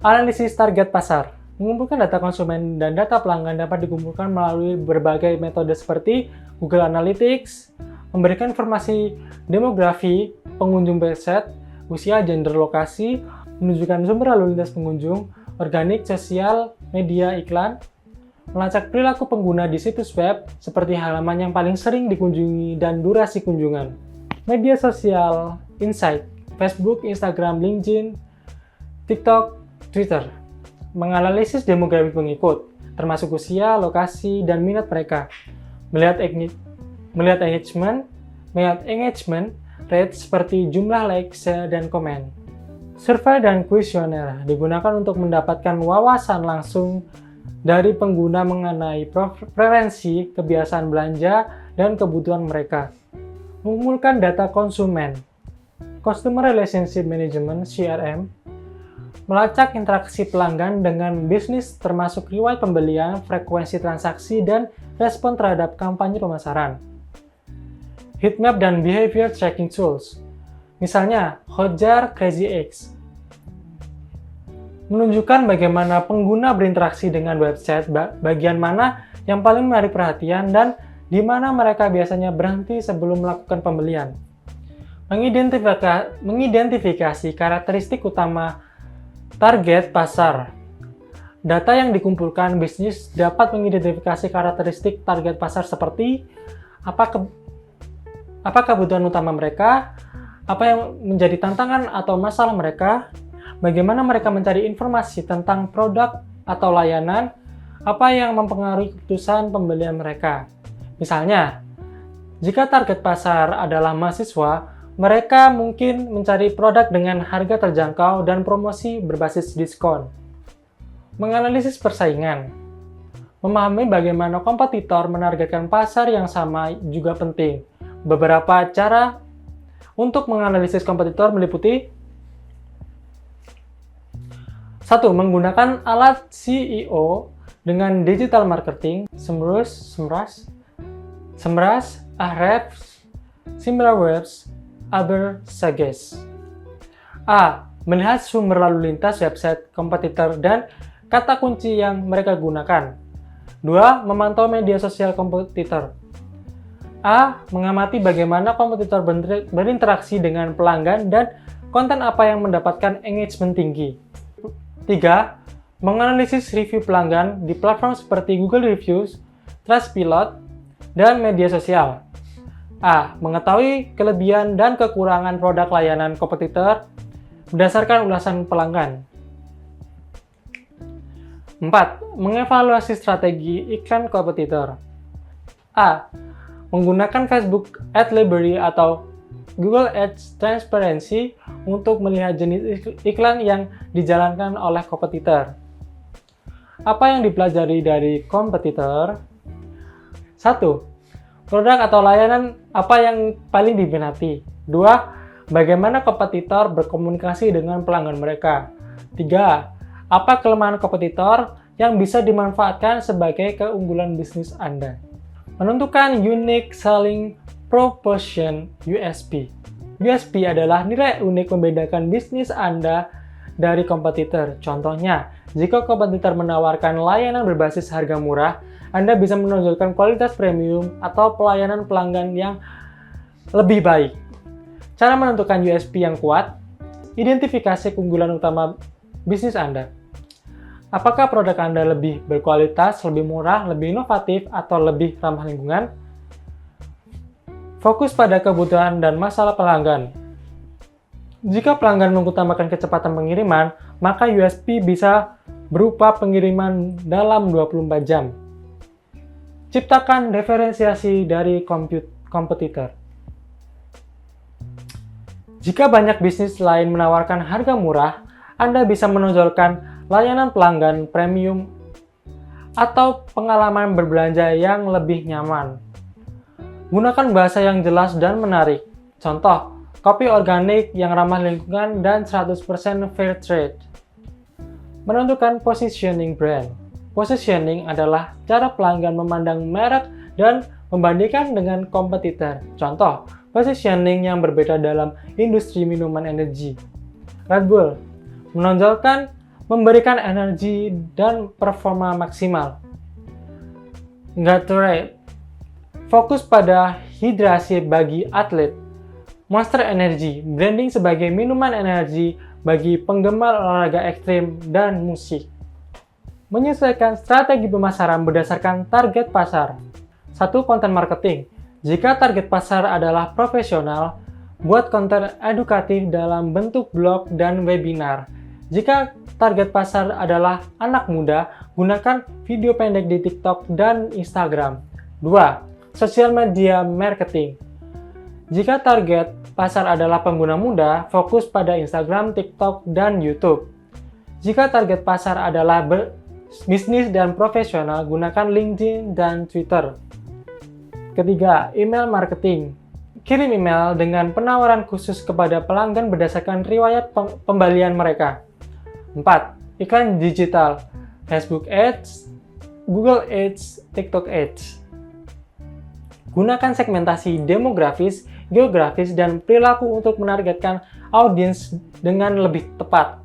Analisis target pasar. Mengumpulkan data konsumen dan data pelanggan dapat dikumpulkan melalui berbagai metode seperti Google Analytics, memberikan informasi demografi pengunjung website, usia, gender, lokasi, menunjukkan sumber lalu lintas pengunjung, organik, sosial, media, iklan, melacak perilaku pengguna di situs web seperti halaman yang paling sering dikunjungi dan durasi kunjungan. Media sosial, insight, Facebook, Instagram, LinkedIn, TikTok, Twitter. Menganalisis demografi pengikut, termasuk usia, lokasi, dan minat mereka. Melihat engagement rate seperti jumlah like, share, dan komen. Survei dan kuesioner digunakan untuk mendapatkan wawasan langsung dari pengguna mengenai preferensi, kebiasaan belanja, dan kebutuhan mereka. Mengumpulkan data konsumen. Customer Relationship Management (CRM) melacak interaksi pelanggan dengan bisnis termasuk riwayat pembelian, frekuensi transaksi, dan respon terhadap kampanye pemasaran. Heatmap dan Behavior Tracking Tools, misalnya Hotjar CrazyX, menunjukkan bagaimana pengguna berinteraksi dengan website, bagian mana yang paling menarik perhatian, dan di mana mereka biasanya berhenti sebelum melakukan pembelian. Mengidentifikasi karakteristik utama target pasar. Data yang dikumpulkan bisnis dapat mengidentifikasi karakteristik target pasar seperti apa kebutuhan utama mereka, apa yang menjadi tantangan atau masalah mereka, bagaimana mereka mencari informasi tentang produk atau layanan, apa yang mempengaruhi keputusan pembelian mereka. Misalnya, jika target pasar adalah mahasiswa, mereka mungkin mencari produk dengan harga terjangkau dan promosi berbasis diskon. Menganalisis persaingan. Memahami bagaimana kompetitor menargetkan pasar yang sama juga penting. Beberapa cara untuk menganalisis kompetitor meliputi 1. Menggunakan alat SEO dengan digital marketing, SEMrush, Ahrefs, SimilarWebs, Ubersuggest. A. Melihat sumber lalu lintas website kompetitor dan kata kunci yang mereka gunakan. 2. Memantau media sosial kompetitor. A. Mengamati bagaimana kompetitor berinteraksi dengan pelanggan dan konten apa yang mendapatkan engagement tinggi. 3. Menganalisis review pelanggan di platform seperti Google Reviews, Trustpilot, dan media sosial. A. Mengetahui kelebihan dan kekurangan produk layanan kompetitor berdasarkan ulasan pelanggan. 4. Mengevaluasi strategi iklan kompetitor. A. Menggunakan Facebook Ad Library atau Google Ads Transparency untuk melihat jenis iklan yang dijalankan oleh kompetitor. Apa yang dipelajari dari kompetitor? 1. Produk atau layanan apa yang paling diminati. 2. Bagaimana kompetitor berkomunikasi dengan pelanggan mereka. 3. Apa kelemahan kompetitor yang bisa dimanfaatkan sebagai keunggulan bisnis Anda. Menentukan Unique Selling Proposition (USP). USP adalah nilai unik membedakan bisnis Anda dari kompetitor. Contohnya, jika kompetitor menawarkan layanan berbasis harga murah, Anda bisa menonjolkan kualitas premium atau pelayanan pelanggan yang lebih baik. Cara menentukan USP yang kuat, identifikasi keunggulan utama bisnis Anda. Apakah produk Anda lebih berkualitas, lebih murah, lebih inovatif, atau lebih ramah lingkungan? Fokus pada kebutuhan dan masalah pelanggan. Jika pelanggan mengutamakan kecepatan pengiriman, maka USP bisa berupa pengiriman dalam 24 jam. Ciptakan diferensiasi dari kompetitor. Jika banyak bisnis lain menawarkan harga murah, Anda bisa menonjolkan layanan pelanggan premium atau pengalaman berbelanja yang lebih nyaman. Gunakan bahasa yang jelas dan menarik. Contoh, kopi organik yang ramah lingkungan dan 100% fair trade. Menentukan positioning brand. Positioning adalah cara pelanggan memandang merek dan membandingkan dengan kompetitor. Contoh, positioning yang berbeda dalam industri minuman energi. Red Bull menonjolkan memberikan energi dan performa maksimal. Gatorade fokus pada hidrasi bagi atlet. Monster Energy branding sebagai minuman energi bagi penggemar olahraga ekstrim dan musik. Menyesuaikan strategi pemasaran berdasarkan target pasar. 1. Konten marketing. Jika target pasar adalah profesional, buat konten edukatif dalam bentuk blog dan webinar. Jika target pasar adalah anak muda, gunakan video pendek di TikTok dan Instagram. 2. Sosial media marketing. Jika target pasar adalah pengguna muda, fokus pada Instagram, TikTok, dan YouTube. Jika target pasar adalah bisnis dan profesional, gunakan LinkedIn dan Twitter. Ketiga, email marketing. Kirim email dengan penawaran khusus kepada pelanggan berdasarkan riwayat pembelian mereka. 4. Iklan digital. Facebook Ads, Google Ads, TikTok Ads. Gunakan segmentasi demografis, geografis, dan perilaku untuk menargetkan audiens dengan lebih tepat.